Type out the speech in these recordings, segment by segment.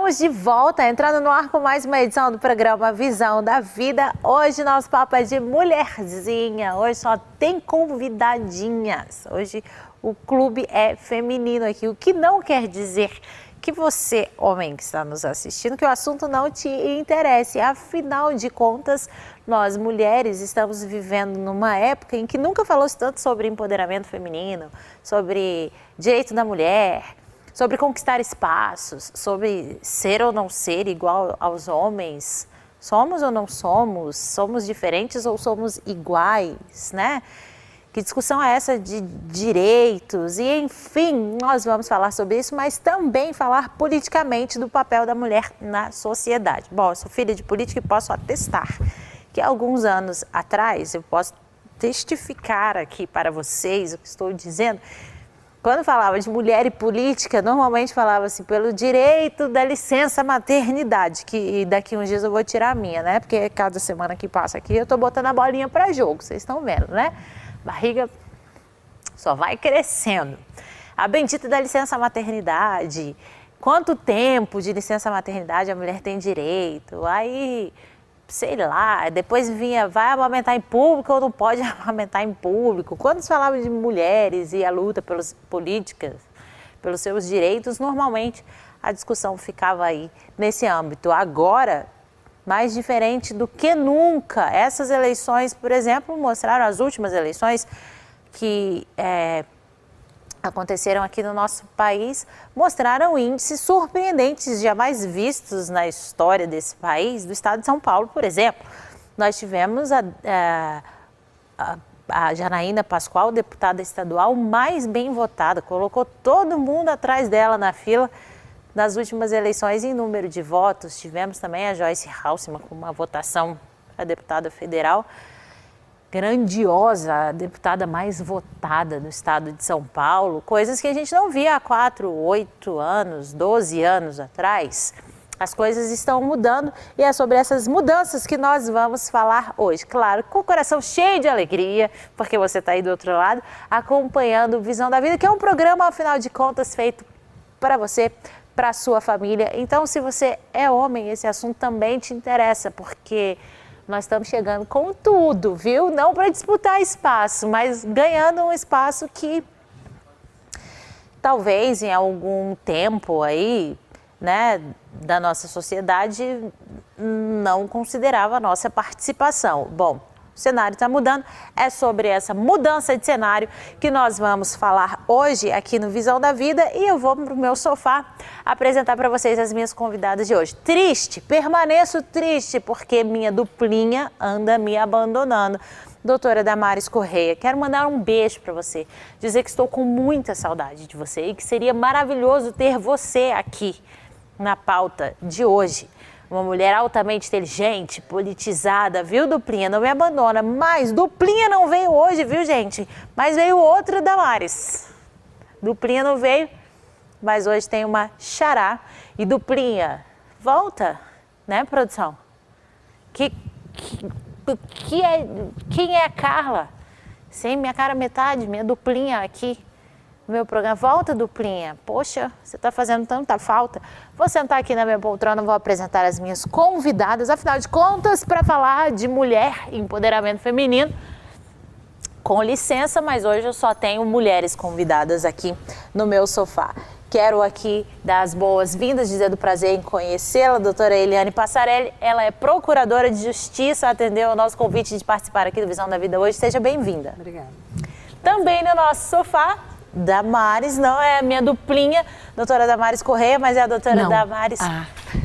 Estamos de volta, entrando no ar com mais uma edição do programa Visão da Vida. Hoje nosso papo é de mulherzinha, hoje só tem convidadinhas. Hoje o clube é feminino aqui, o que não quer dizer que você, homem que está nos assistindo, que o assunto não te interesse. Afinal de contas, nós mulheres estamos vivendo numa época em que nunca falou-se tanto sobre empoderamento feminino, sobre direito da mulher, sobre conquistar espaços, sobre ser ou não ser igual aos homens. Somos ou não somos? Somos diferentes ou somos iguais, né? Que discussão é essa de direitos? E, enfim, nós vamos falar sobre isso, mas também falar politicamente do papel da mulher na sociedade. Bom, eu sou filha de política e posso atestar que alguns anos atrás, eu posso testificar aqui para vocês o que estou dizendo. Quando falava de mulher e política, normalmente falava-se pelo direito da licença maternidade, que daqui uns dias eu vou tirar a minha, né? Porque cada semana que passa aqui eu tô botando a bolinha para jogo, vocês estão vendo, né? Barriga só vai crescendo. A bendita da licença maternidade, quanto tempo de licença maternidade a mulher tem direito? Aí, sei lá, depois vinha, vai amamentar em público ou não pode amamentar em público. Quando se falava de mulheres e a luta pelas políticas, pelos seus direitos, normalmente a discussão ficava aí nesse âmbito. Agora, mais diferente do que nunca, essas eleições, por exemplo, mostraram, as últimas eleições que aconteceram aqui no nosso país, mostraram índices surpreendentes, jamais vistos na história desse país, do estado de São Paulo, por exemplo. Nós tivemos a Janaína Pascoal, deputada estadual, mais bem votada, colocou todo mundo atrás dela na fila nas últimas eleições em número de votos. Tivemos também a Joyce Halsemann com uma votação para deputada federal grandiosa, a deputada mais votada do estado de São Paulo, coisas que a gente não via há 4, 8 anos, 12 anos atrás. As coisas estão mudando e é sobre essas mudanças que nós vamos falar hoje. Claro, com o coração cheio de alegria, porque você está aí do outro lado, acompanhando o Visão da Vida, que é um programa, afinal de contas, feito para você, para a sua família. Então, se você é homem, esse assunto também te interessa, porque nós estamos chegando com tudo, viu? Não para disputar espaço, mas ganhando um espaço que talvez em algum tempo aí, né, da nossa sociedade não considerava a nossa participação. Bom, o cenário está mudando, é sobre essa mudança de cenário que nós vamos falar hoje aqui no Visão da Vida e eu vou para o meu sofá apresentar para vocês as minhas convidadas de hoje. Triste, permaneço triste porque minha duplinha anda me abandonando. Doutora Damares Correia, quero mandar um beijo para você, dizer que estou com muita saudade de você e que seria maravilhoso ter você aqui na pauta de hoje. Uma mulher altamente inteligente, politizada, viu, Duplinha? Não me abandona, mas Duplinha não veio hoje, viu, gente? Mas veio outra Damares. Duplinha não veio, mas hoje tem uma xará. E Duplinha, volta, né, produção? Quem é a Carla? Sem minha cara metade, minha Duplinha aqui. Meu programa, volta, Duplinha, poxa, você está fazendo tanta falta. Vou sentar aqui na minha poltrona, vou apresentar as minhas convidadas, afinal de contas, para falar de mulher e empoderamento feminino. Com licença, mas hoje eu só tenho mulheres convidadas aqui no meu sofá. Quero aqui dar as boas-vindas, dizer do prazer em conhecê-la, a doutora Eliane Passarelli. Ela é procuradora de justiça, atendeu ao nosso convite de participar aqui do Visão da Vida hoje. Seja bem-vinda. Obrigada. Também no nosso sofá, Damares, não é a minha duplinha, doutora Damares Correia, mas é a doutora Damares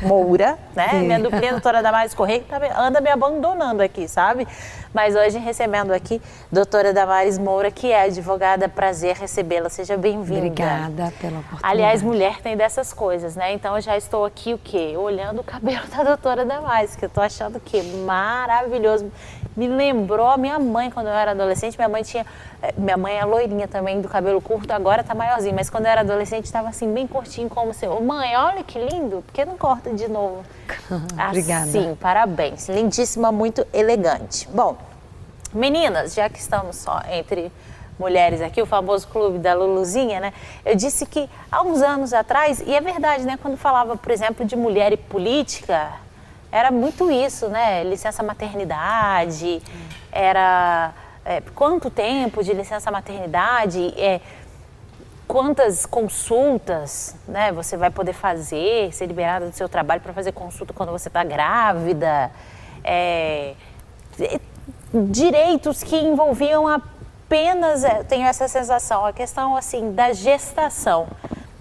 Moura, né? Sim. Minha duplinha, doutora Damares Correia, que anda me abandonando aqui, sabe? Mas hoje recebendo aqui doutora Damares Moura, que é advogada, prazer recebê-la, seja bem-vinda. Obrigada pela oportunidade. Aliás, mulher tem dessas coisas, né? Então eu já estou aqui, o quê? Olhando o cabelo da doutora Damares, que eu tô achando o quê? Maravilhoso. Me lembrou a minha mãe quando eu era adolescente. Minha mãe é loirinha também, do cabelo curto, agora tá maiorzinho, mas quando eu era adolescente estava assim, bem curtinho, como assim, mãe, olha que lindo, por que não corta de novo? Obrigada. Assim, parabéns, lindíssima, muito elegante. Bom, meninas, já que estamos só entre mulheres aqui, o famoso clube da Luluzinha, né? Eu disse que há uns anos atrás, e é verdade, né? Quando falava, por exemplo, de mulher e política, era muito isso, né? Licença maternidade, era quanto tempo de licença maternidade, quantas consultas, né, você vai poder fazer, ser liberada do seu trabalho para fazer consulta quando você está grávida, direitos que envolviam apenas, tenho essa sensação, a questão assim da gestação.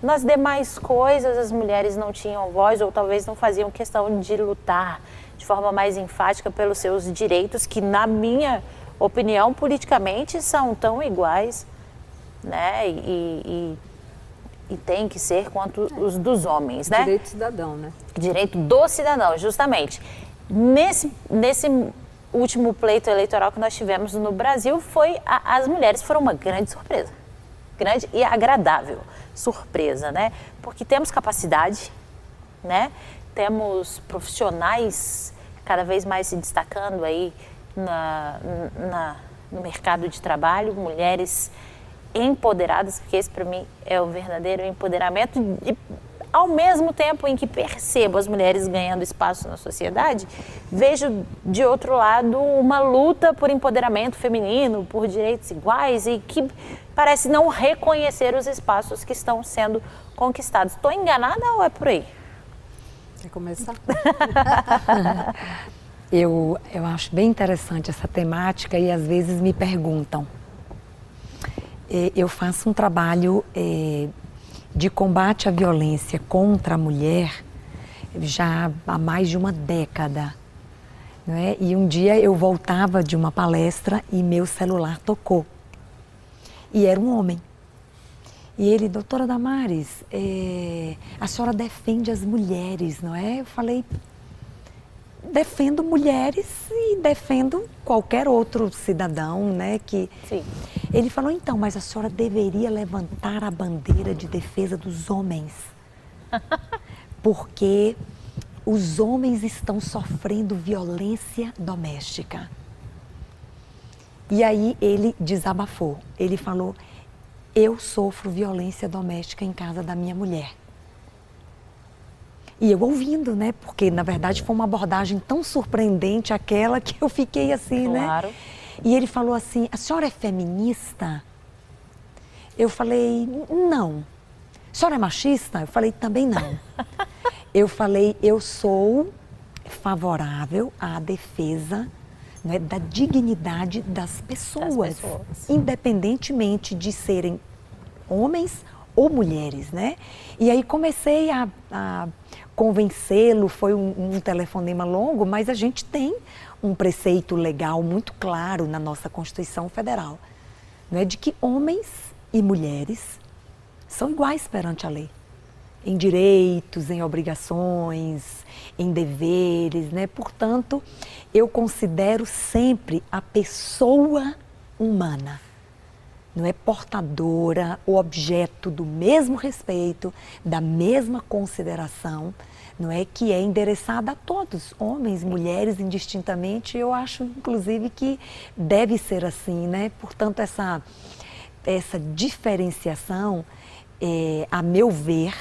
Nas demais coisas as mulheres não tinham voz ou talvez não faziam questão de lutar de forma mais enfática pelos seus direitos, que na minha opinião politicamente são tão iguais, né? E tem que ser quanto os dos homens, né? Direito cidadão, né? Direito do cidadão, justamente. Nesse último pleito eleitoral que nós tivemos no Brasil, as mulheres foram uma grande surpresa. Grande e agradável surpresa, né? Porque temos capacidade, né? Temos profissionais cada vez mais se destacando aí no mercado de trabalho, mulheres empoderadas, porque esse para mim é o verdadeiro empoderamento. E ao mesmo tempo em que percebo as mulheres ganhando espaço na sociedade, vejo de outro lado uma luta por empoderamento feminino, por direitos iguais e que parece não reconhecer os espaços que estão sendo conquistados. Estou enganada ou é por aí? Quer começar? Eu acho bem interessante essa temática e às vezes me perguntam. Eu faço um trabalho de combate à violência contra a mulher já há mais de uma década, não é? E um dia eu voltava de uma palestra e meu celular tocou. E era um homem. E ele, doutora Damares, a senhora defende as mulheres, não é? Eu falei, defendo mulheres e defendo qualquer outro cidadão, né? Sim. Ele falou, então, mas a senhora deveria levantar a bandeira de defesa dos homens. Porque os homens estão sofrendo violência doméstica. E aí ele desabafou. Ele falou, eu sofro violência doméstica em casa da minha mulher. E eu ouvindo, né? Porque, na verdade, foi uma abordagem tão surpreendente aquela que eu fiquei assim, claro, né? E ele falou assim, a senhora é feminista? Eu falei, não. A senhora é machista? Eu falei, também não. Eu falei, eu sou favorável à defesa, né, da dignidade das pessoas, independentemente de serem homens ou mulheres, né? E aí comecei a convencê-lo, foi um telefonema longo, mas a gente tem um preceito legal muito claro na nossa Constituição Federal, né, de que homens e mulheres são iguais perante a lei, em direitos, em obrigações, em deveres, né? Portanto, eu considero sempre a pessoa humana, não é portadora, o objeto do mesmo respeito, da mesma consideração, não é, que é endereçada a todos, homens, mulheres, indistintamente. Eu acho, inclusive, que deve ser assim, né? Portanto, essa diferenciação, a meu ver,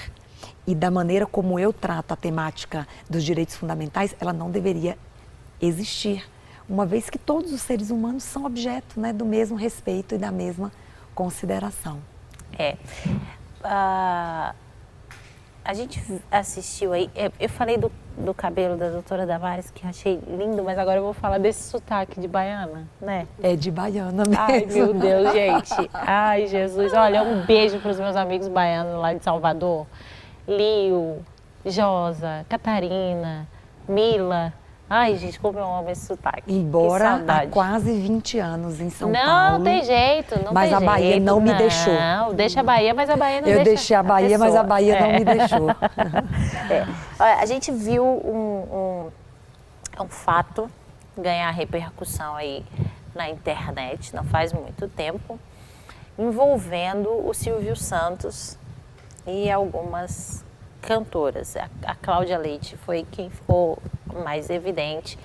e da maneira como eu trato a temática dos direitos fundamentais, ela não deveria existir, uma vez que todos os seres humanos são objeto, né, do mesmo respeito e da mesma consideração. A gente assistiu aí, eu falei do cabelo da doutora Damares, que eu achei lindo, mas agora eu vou falar desse sotaque de baiana, né? É de baiana mesmo. Ai, meu Deus, gente. Ai, Jesus. Olha, um beijo para os meus amigos baianos lá de Salvador. Lio, Josa, Catarina, Mila. Ai, gente, como eu amo esse sotaque. Embora há quase 20 anos em São Paulo. Não tem jeito, não mas tem jeito. Mas a Bahia não me deixou. Não, deixa a Bahia, mas a Bahia não deixa. Eu deixei a Bahia, mas a Bahia não me deixou. Olha, a gente viu um fato ganhar repercussão aí na internet, não faz muito tempo, envolvendo o Silvio Santos e algumas cantoras. A Cláudia Leite foi quem ficou mais evidente,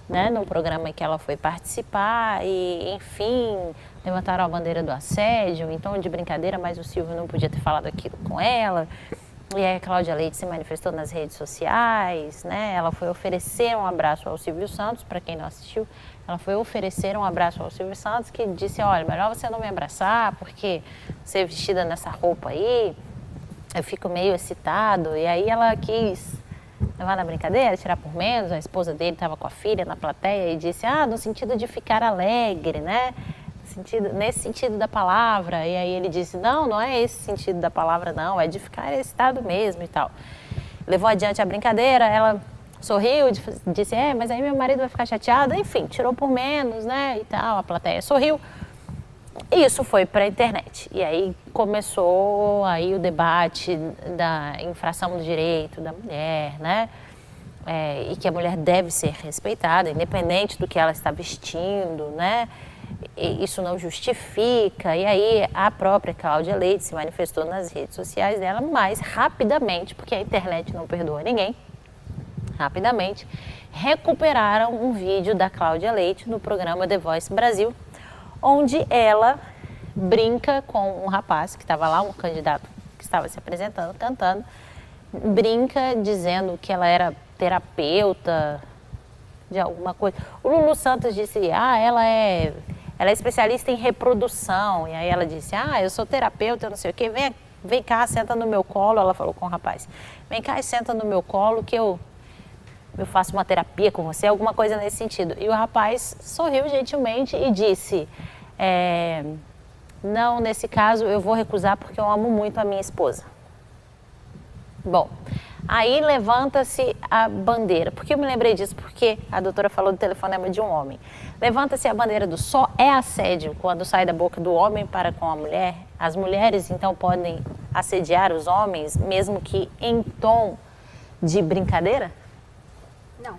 né, no programa que ela foi participar e, enfim, levantaram a bandeira do assédio, em tom de brincadeira, mas o Silvio não podia ter falado aquilo com ela. E aí a Cláudia Leite se manifestou nas redes sociais, né? Ela foi oferecer um abraço ao Silvio Santos, para quem não assistiu, ela foi oferecer um abraço ao Silvio Santos, que disse, olha, melhor você não me abraçar, porque você vestida nessa roupa aí, eu fico meio excitado. E aí ela quis levar na brincadeira, tirar por menos, a esposa dele estava com a filha na plateia e disse, no sentido de ficar alegre, né? Nesse sentido da palavra. E aí ele disse, não é esse sentido da palavra não, é de ficar excitado mesmo e tal. Levou adiante a brincadeira, ela sorriu, disse, mas aí meu marido vai ficar chateado, enfim, tirou por menos, né, e tal, a plateia sorriu. E isso foi para a internet. E aí começou aí o debate da infração do direito da mulher, né, e que a mulher deve ser respeitada, independente do que ela está vestindo, né, isso não justifica. E aí a própria Cláudia Leite se manifestou nas redes sociais dela, mas rapidamente, porque a internet não perdoa ninguém, rapidamente recuperaram um vídeo da Cláudia Leite no programa The Voice Brasil, onde ela brinca com um rapaz que estava lá, um candidato que estava se apresentando, cantando, brinca dizendo que ela era terapeuta de alguma coisa. O Lulu Santos disse, ela é especialista em reprodução. E aí ela disse, eu sou terapeuta, não sei o quê, vem cá, senta no meu colo. Ela falou com o rapaz, vem cá e senta no meu colo que eu faço uma terapia com você, alguma coisa nesse sentido. E o rapaz sorriu gentilmente e disse, não, nesse caso eu vou recusar porque eu amo muito a minha esposa. Bom, aí levanta-se a bandeira. Por que eu me lembrei disso? Porque a doutora falou do telefonema de um homem. Levanta-se a bandeira do só é assédio quando sai da boca do homem para com a mulher. As mulheres, então, podem assediar os homens, mesmo que em tom de brincadeira? Não.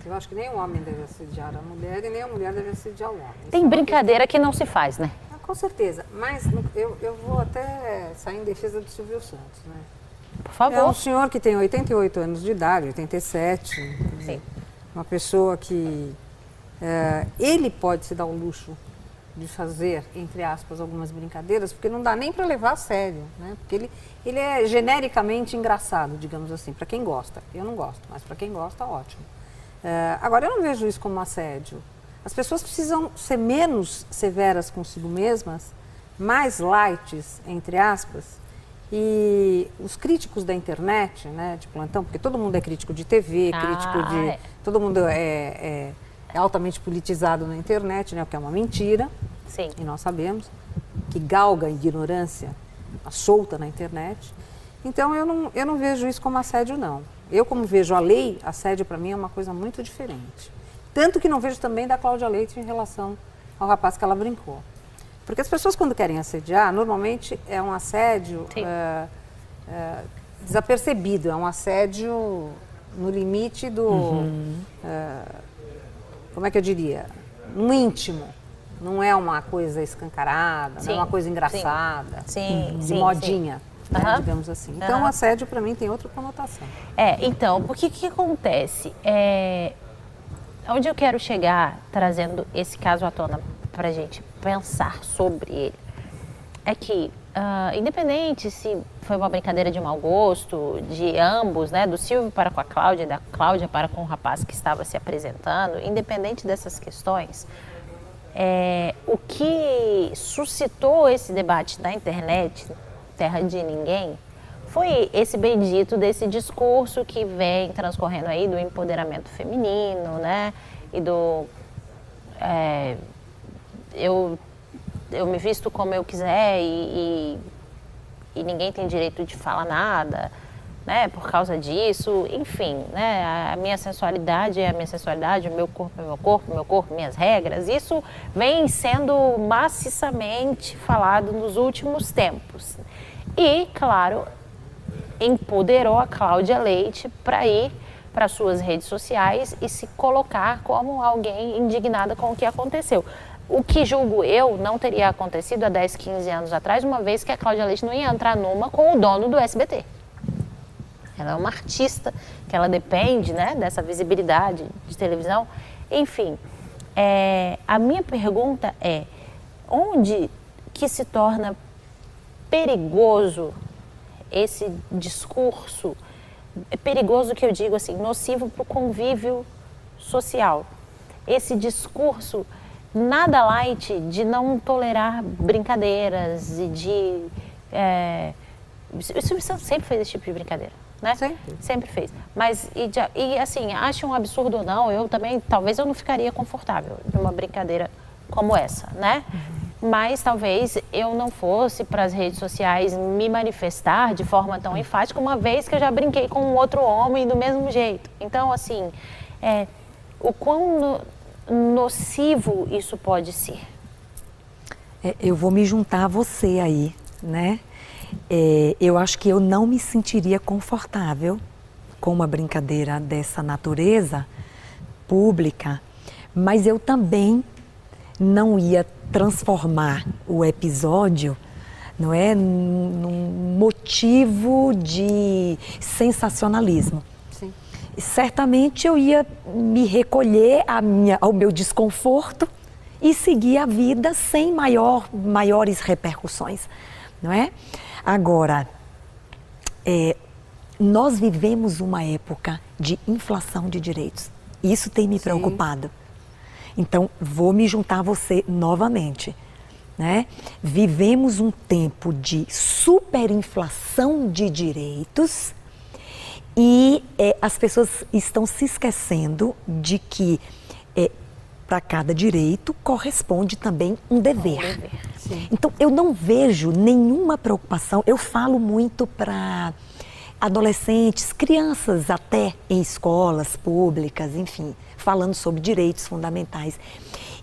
Eu acho que nem o homem deve assediar a mulher e nem a mulher deve assediar o homem. Tem brincadeira que não se faz, né? Com certeza. Mas eu vou até sair em defesa do Silvio Santos, né? Por favor. É um senhor que tem 88 anos de idade, 87. Sim. Uma pessoa que ele pode se dar o luxo de fazer, entre aspas, algumas brincadeiras, porque não dá nem para levar a sério, né? Porque ele é genericamente engraçado, digamos assim, para quem gosta. Eu não gosto, mas para quem gosta, ótimo. Agora, eu não vejo isso como assédio. As pessoas precisam ser menos severas consigo mesmas, mais light, entre aspas, e os críticos da internet, né, de plantão, porque todo mundo é crítico de TV, todo mundo é altamente politizado na internet, né, o que é uma mentira. Sim. E nós sabemos que galga a ignorância solta na internet. Então eu não vejo isso como assédio, não. Eu, como vejo a lei, assédio para mim é uma coisa muito diferente. Tanto que não vejo também da Cláudia Leite em relação ao rapaz que ela brincou. Porque as pessoas, quando querem assediar, normalmente é um assédio desapercebido, é um assédio no limite do, como é que eu diria, no íntimo. Não é uma coisa escancarada, não é uma coisa engraçada, de modinha, né, digamos assim. Então, o assédio, para mim, tem outra conotação. Então, porque o que acontece? Onde eu quero chegar trazendo esse caso à tona para a gente pensar sobre ele é que, independente se foi uma brincadeira de mau gosto, de ambos, né, do Silvio para com a Cláudia e da Cláudia para com o rapaz que estava se apresentando, independente dessas questões, o que suscitou esse debate na internet, terra de ninguém, foi esse bendito desse discurso que vem transcorrendo aí do empoderamento feminino, né, e do eu me visto como eu quiser e ninguém tem direito de falar nada, né, por causa disso, enfim, né, a minha sensualidade é a minha sensualidade, o meu corpo é o meu corpo, meu corpo, minhas regras. Isso vem sendo maciçamente falado nos últimos tempos. E, claro, empoderou a Cláudia Leite para ir para suas redes sociais e se colocar como alguém indignada com o que aconteceu. O que, julgo eu, não teria acontecido há 10, 15 anos atrás, uma vez que a Cláudia Leite não ia entrar numa com o dono do SBT. Ela é uma artista, que ela depende, né, dessa visibilidade de televisão. Enfim, a minha pergunta é, onde que se torna perigoso esse discurso, perigoso que eu digo assim, nocivo para o convívio social. Esse discurso nada light de não tolerar brincadeiras e de... o Silvio Santos sempre fez esse tipo de brincadeira, né? Sempre fez. Mas, e assim, acha um absurdo ou não, eu também, talvez eu não ficaria confortável numa brincadeira como essa, né? Mas talvez eu não fosse para as redes sociais me manifestar de forma tão enfática, uma vez que eu já brinquei com um outro homem do mesmo jeito. Então, assim, o quão nocivo isso pode ser? Eu vou me juntar a você aí, né? Eu acho que eu não me sentiria confortável com uma brincadeira dessa natureza pública, mas eu também não ia transformar o episódio, não é, num motivo de sensacionalismo. Sim. Certamente eu ia me recolher ao meu desconforto e seguir a vida sem maiores repercussões, não é? Agora, nós vivemos uma época de inflação de direitos. Isso tem me preocupado. Então, vou me juntar a você novamente, né? Vivemos um tempo de superinflação de direitos e as pessoas estão se esquecendo de que para cada direito corresponde também um dever. Então, eu não vejo nenhuma preocupação. Eu falo muito para adolescentes, crianças até em escolas públicas, enfim, falando sobre direitos fundamentais.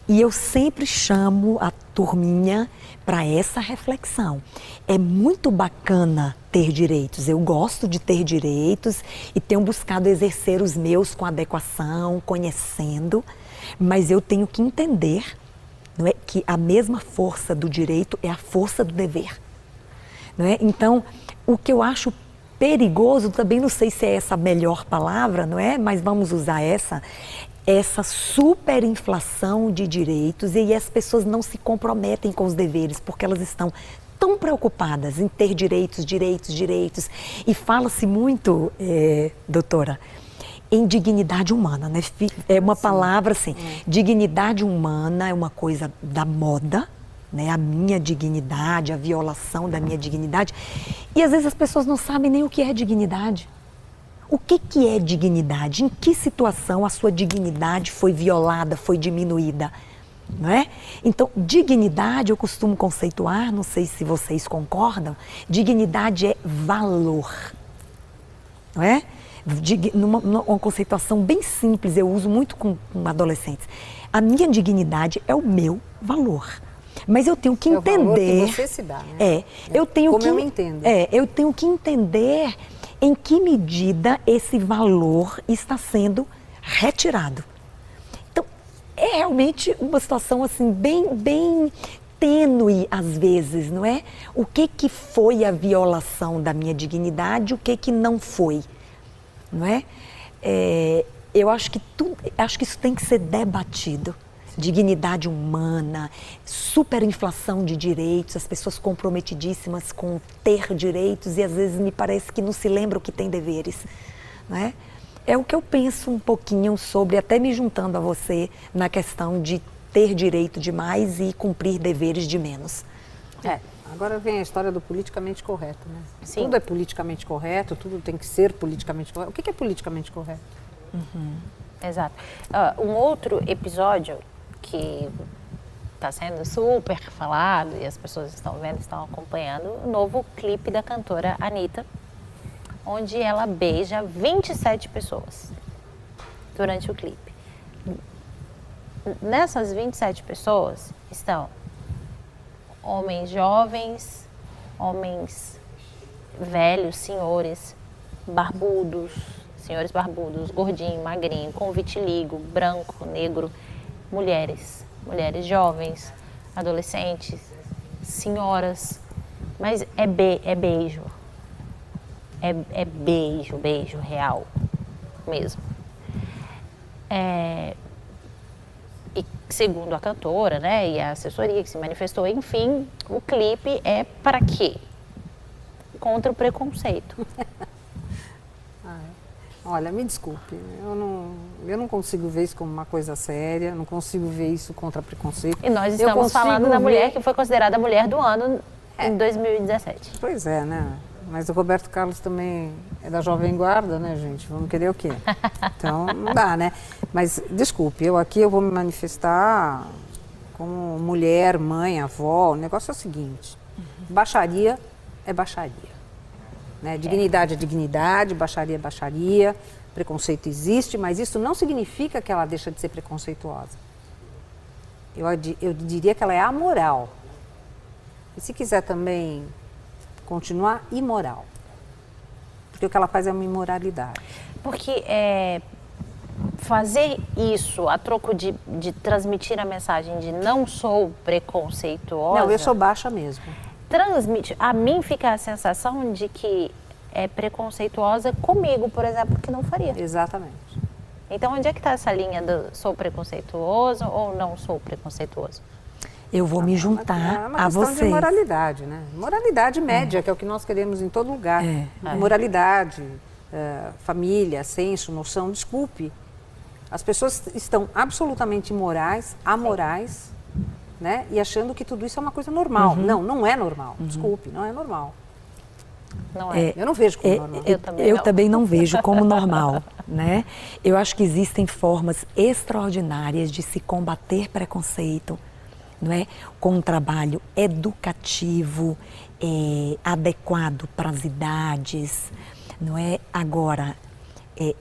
E eu sempre chamo a turminha para essa reflexão. É muito bacana ter direitos, eu gosto de ter direitos e tenho buscado exercer os meus com adequação, conhecendo, mas eu tenho que entender, não é, que a mesma força do direito é a força do dever. Não é? Então, o que eu acho perigoso, também não sei se é essa a melhor palavra, não é? Mas vamos usar essa superinflação de direitos e as pessoas não se comprometem com os deveres porque elas estão tão preocupadas em ter direitos. E fala-se muito, doutora, em dignidade humana, né? É uma palavra assim, dignidade humana é uma coisa da moda, né? A minha dignidade, a violação da minha dignidade. E às vezes as pessoas não sabem nem o que é dignidade. O que é dignidade? Em que situação a sua dignidade foi violada, foi diminuída? Não é? Então, dignidade eu costumo conceituar, não sei se vocês concordam, dignidade é valor. Não é? Uma conceituação bem simples, eu uso muito com adolescentes. A minha dignidade é o meu valor. Mas eu tenho que entender. O valor que você se dá, né? Eu tenho Como que, eu entendo. eu tenho que entender em que medida esse valor está sendo retirado. Então, é realmente uma situação assim bem tênue às vezes, não é? O que foi a violação da minha dignidade, o que não foi, não é? Eu acho que isso tem que ser debatido. Dignidade humana, superinflação de direitos, as pessoas comprometidíssimas com ter direitos e às vezes me parece que não se lembram que tem deveres, não é? É o que eu penso um pouquinho sobre, até me juntando a você, na questão de ter direito demais e cumprir deveres de menos. Agora vem a história do politicamente correto, né? Sim. Tudo é politicamente correto, tudo tem que ser politicamente correto. O que é politicamente correto? Exato. Um outro episódio que está sendo super falado e as pessoas estão vendo, estão acompanhando, o novo clipe da cantora Anitta, onde ela beija 27 pessoas durante o clipe. Nessas 27 pessoas estão homens jovens, homens velhos, senhores barbudos, gordinho, magrinho, com vitiligo, branco, negro, mulheres jovens, adolescentes, senhoras, mas é beijo, beijo real mesmo. E segundo a cantora, né, e a assessoria que se manifestou, enfim, o clipe é para quê? Contra o preconceito. Olha, me desculpe, eu não consigo ver isso como uma coisa séria, não consigo ver isso contra preconceito. E nós estamos falando da mulher que foi considerada a mulher do ano em 2017. Pois é, né? Mas o Roberto Carlos também é da Jovem Guarda, né, gente? Vamos querer o quê? Então, não dá, né? Mas, desculpe, eu vou me manifestar como mulher, mãe, avó. O negócio é o seguinte, baixaria é baixaria. Né? Dignidade é dignidade, baixaria é baixaria, preconceito existe, mas isso não significa que ela deixa de ser preconceituosa. Eu diria que ela é amoral. E se quiser também continuar, imoral. Porque o que ela faz é uma imoralidade. Porque fazer isso a troco de transmitir a mensagem de não sou preconceituosa... Não, eu sou baixa mesmo. Transmite. A mim fica a sensação de que é preconceituosa comigo, por exemplo, que não faria. Exatamente. Então, onde é que está essa linha do sou preconceituoso ou não sou preconceituoso? Eu vou me juntar a vocês. É uma questão de moralidade, né? Moralidade média, que é o que nós queremos em todo lugar. Moralidade, família, senso, noção. Desculpe, as pessoas estão absolutamente imorais, amorais, né? E achando que tudo isso é uma coisa normal. Não, não é normal. Desculpe, não é normal. Não é. Eu não vejo como normal. Eu também não vejo como normal, né? Eu acho que existem formas extraordinárias de se combater preconceito, não é? Com um trabalho educativo, adequado para as idades, não é? Agora,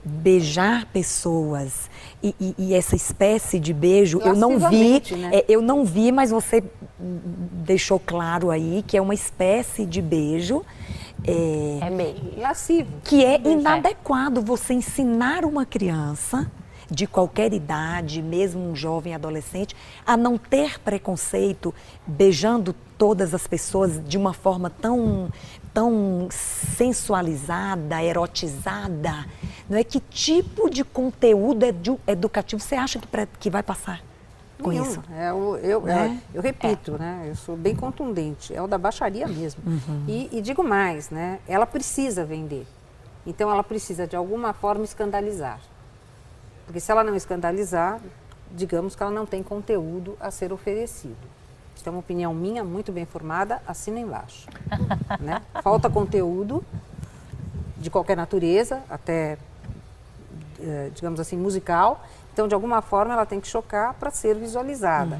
beijar pessoas e essa espécie de beijo, eu não vi, né? Eu não vi, mas você deixou claro aí que é uma espécie de beijo. É beijo. Lascivo. Que é inadequado você ensinar uma criança de qualquer idade, mesmo um jovem adolescente, a não ter preconceito beijando todas as pessoas de uma forma tão sensualizada, erotizada. Não é? Que tipo de conteúdo educativo você acha que vai passar com isso? Eu repito, né? Eu sou bem contundente, é o da baixaria mesmo. E digo mais, né? Ela precisa vender. Então ela precisa de alguma forma escandalizar. Porque se ela não escandalizar, digamos que ela não tem conteúdo a ser oferecido. Isso é uma opinião minha, muito bem formada, assina embaixo. Né? Falta conteúdo de qualquer natureza, até, digamos assim, musical. Então, de alguma forma, ela tem que chocar para ser visualizada.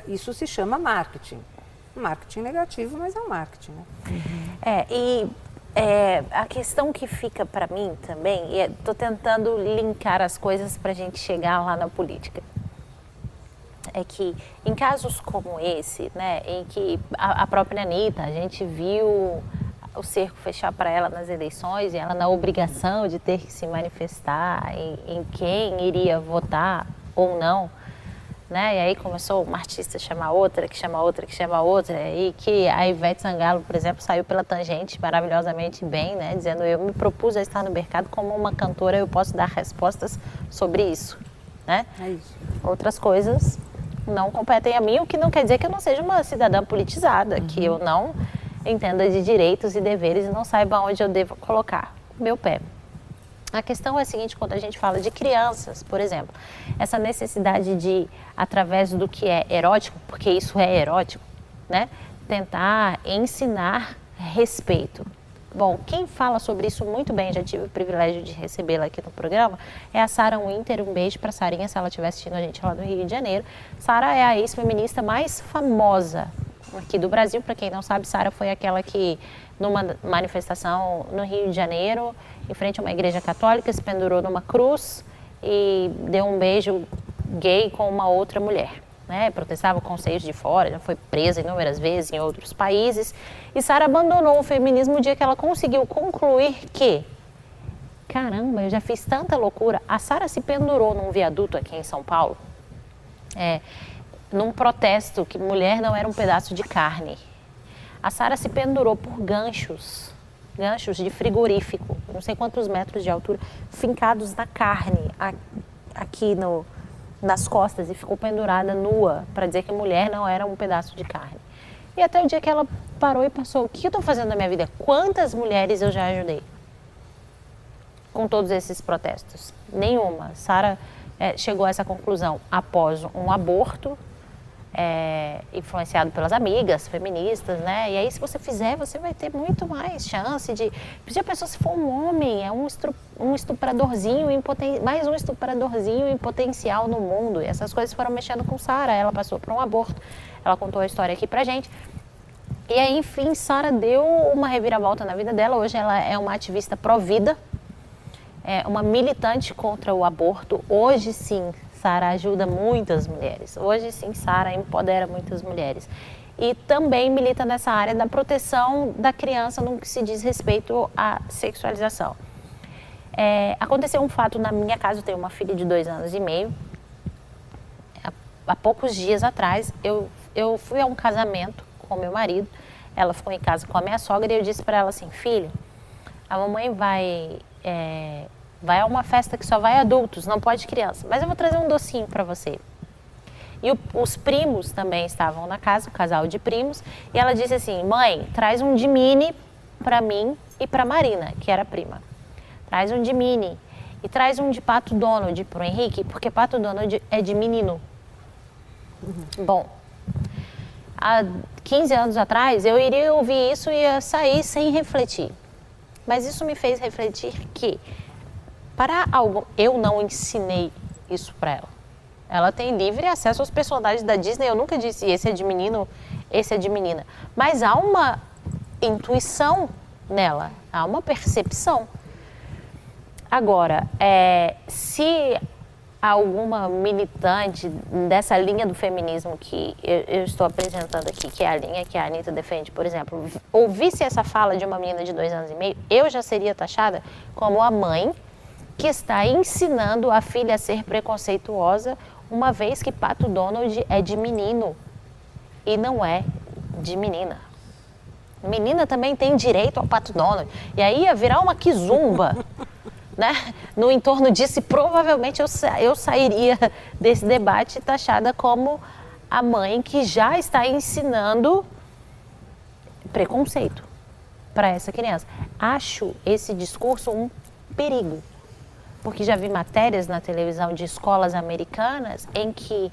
Isso se chama marketing. Marketing negativo, mas é um marketing. Né? A questão que fica para mim também, e estou tentando linkar as coisas para a gente chegar lá na política, é que em casos como esse, né, em que a própria Anitta, a gente viu o cerco fechar para ela nas eleições e ela na obrigação de ter que se manifestar em quem iria votar ou não, né? E aí começou uma artista chamar outra, que chama outra, que chama outra, e que a Ivete Sangalo, por exemplo, saiu pela tangente maravilhosamente bem, né? Dizendo, eu me propus a estar no mercado como uma cantora, eu posso dar respostas sobre isso, né? É isso. Outras coisas não competem a mim, o que não quer dizer que eu não seja uma cidadã politizada, que eu não entenda de direitos e deveres e não saiba onde eu devo colocar o meu pé. A questão é a seguinte, quando a gente fala de crianças, por exemplo, essa necessidade de, através do que é erótico, porque isso é erótico, né, tentar ensinar respeito. Bom, quem fala sobre isso muito bem, já tive o privilégio de recebê-la aqui no programa, é a Sara Winter. Um beijo para a Sarinha, se ela estiver assistindo a gente lá no Rio de Janeiro. Sara é a ex-feminista mais famosa aqui do Brasil. Para quem não sabe, Sara foi aquela que, numa manifestação no Rio de Janeiro, em frente a uma igreja católica, se pendurou numa cruz e deu um beijo gay com uma outra mulher. Né? Protestava com seios de fora, já foi presa inúmeras vezes em outros países. E Sara abandonou o feminismo no dia que ela conseguiu concluir que, caramba, eu já fiz tanta loucura. A Sara se pendurou num viaduto aqui em São Paulo, num protesto que mulher não era um pedaço de carne. A Sara se pendurou por ganchos de frigorífico, não sei quantos metros de altura, fincados na carne, aqui nas costas e ficou pendurada nua para dizer que mulher não era um pedaço de carne. E até o dia que ela parou e pensou, o que eu estou fazendo na minha vida? Quantas mulheres eu já ajudei com todos esses protestos? Nenhuma. Sara chegou a essa conclusão após um aborto, influenciado pelas amigas feministas, né? E aí, se você fizer, você vai ter muito mais chance de... Já pensou se for um homem, é um estupradorzinho, mais um estupradorzinho em potencial no mundo. E essas coisas foram mexendo com Sara. Ela passou por um aborto, ela contou a história aqui pra gente. E aí, enfim, Sara deu uma reviravolta na vida dela. Hoje ela é uma ativista pró-vida, uma militante contra o aborto. Hoje sim, Sara ajuda muitas mulheres. Hoje sim, Sara empodera muitas mulheres. E também milita nessa área da proteção da criança no que se diz respeito à sexualização. Aconteceu um fato na minha casa, eu tenho uma filha de 2 anos e meio. Há poucos dias atrás, eu fui a um casamento com meu marido. Ela ficou em casa com a minha sogra e eu disse para ela assim, filha, a mamãe vai a uma festa que só vai adultos, não pode criança, mas eu vou trazer um docinho para você. E os primos também estavam na casa, um casal de primos, e ela disse assim, mãe, traz um de mini para mim e para Marina, que era prima. Traz um de mini e traz um de Pato Donald pro Henrique, porque Pato Donald é de menino. Bom, há 15 anos atrás eu iria ouvir isso e ia sair sem refletir. Mas isso me fez refletir que, para algo, eu não ensinei isso para ela. Ela tem livre acesso aos personagens da Disney. Eu nunca disse esse é de menino, esse é de menina. Mas há uma intuição nela, há uma percepção. Agora, se alguma militante dessa linha do feminismo que eu estou apresentando aqui, que é a linha que a Anitta defende, por exemplo, ouvisse essa fala de uma menina de 2 anos e meio, eu já seria taxada como a mãe que está ensinando a filha a ser preconceituosa, uma vez que Pato Donald é de menino e não é de menina. Menina também tem direito ao Pato Donald. E aí ia virar uma quizumba, né? No entorno disso, e provavelmente eu sairia desse debate taxada como a mãe que já está ensinando preconceito para essa criança. Acho esse discurso um perigo, porque já vi matérias na televisão de escolas americanas em que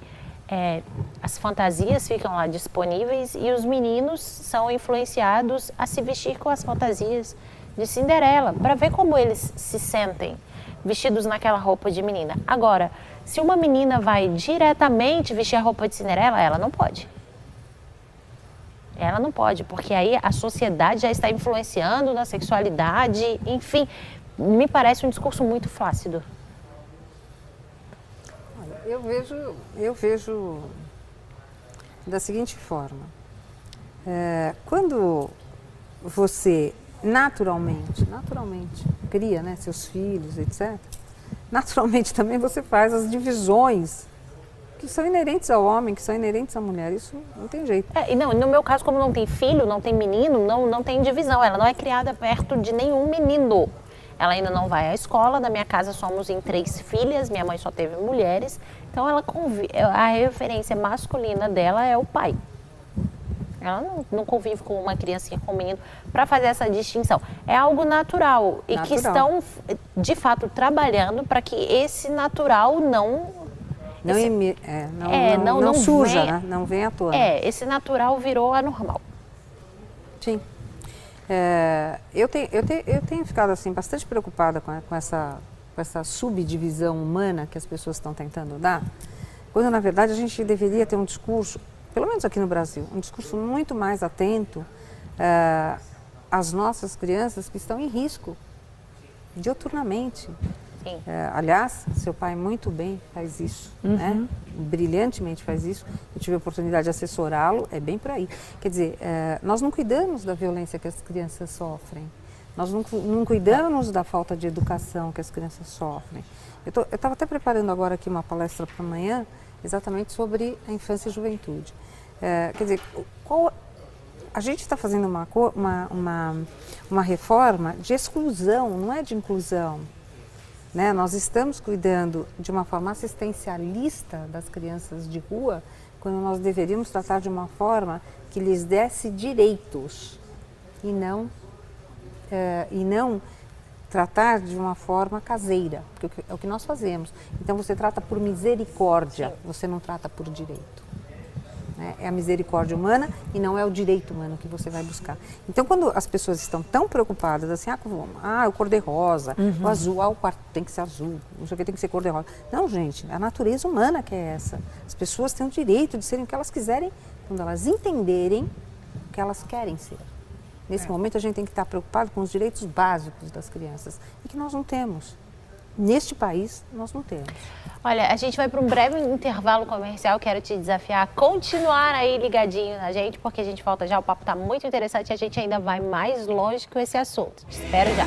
as fantasias ficam lá disponíveis e os meninos são influenciados a se vestir com as fantasias de Cinderela, para ver como eles se sentem vestidos naquela roupa de menina. Agora, se uma menina vai diretamente vestir a roupa de Cinderela, ela não pode. Ela não pode, porque aí a sociedade já está influenciando na sexualidade, enfim, me parece um discurso muito flácido. Eu vejo da seguinte forma, quando você naturalmente cria, né, seus filhos, etc., naturalmente também você faz as divisões que são inerentes ao homem, que são inerentes à mulher, isso não tem jeito. E não, no meu caso, como não tem filho, não tem menino, não tem divisão, ela não é criada perto de nenhum menino. Ela ainda não vai à escola, na minha casa somos em 3 filhas, minha mãe só teve mulheres, então a referência masculina dela é o pai. Ela não convive com uma criancinha, com um menino, para fazer essa distinção. É algo natural e que estão, de fato, trabalhando para que esse natural não surja, venha, né? Não venha à tona. Esse natural virou anormal. Sim. Eu tenho ficado assim, bastante preocupada com essa subdivisão humana que as pessoas estão tentando dar, quando na verdade a gente deveria ter um discurso, pelo menos aqui no Brasil, um discurso muito mais atento às nossas crianças que estão em risco diuturnamente. Sim. Aliás, seu pai muito bem faz isso, né? Brilhantemente faz isso. Eu tive a oportunidade de assessorá-lo, é bem por aí. Quer dizer, nós não cuidamos da violência que as crianças sofrem, nós não cuidamos da falta de educação que as crianças sofrem. Eu estava até preparando agora aqui uma palestra para amanhã, exatamente sobre a infância e juventude. Quer dizer, a gente está fazendo uma reforma de exclusão, não é de inclusão. né? Nós estamos cuidando de uma forma assistencialista das crianças de rua, quando nós deveríamos tratar de uma forma que lhes desse direitos e não tratar de uma forma caseira, porque é o que nós fazemos. Então você trata por misericórdia, você não trata por direito. Né? É a misericórdia humana e não é o direito humano que você vai buscar. Então quando as pessoas estão tão preocupadas assim, o cor-de-rosa, o azul, o quarto tem que ser azul, não sei o que tem que ser cor-de-rosa. Não, gente, a natureza humana que é essa. As pessoas têm o direito de serem o que elas quiserem quando elas entenderem o que elas querem ser. Nesse momento a gente tem que estar preocupado com os direitos básicos das crianças e que nós não temos. Neste país, nós não temos. Olha, a gente vai para um breve intervalo comercial. Quero te desafiar a continuar aí ligadinho na gente, porque a gente volta já. O papo está muito interessante e a gente ainda vai mais longe com esse assunto. Te espero já.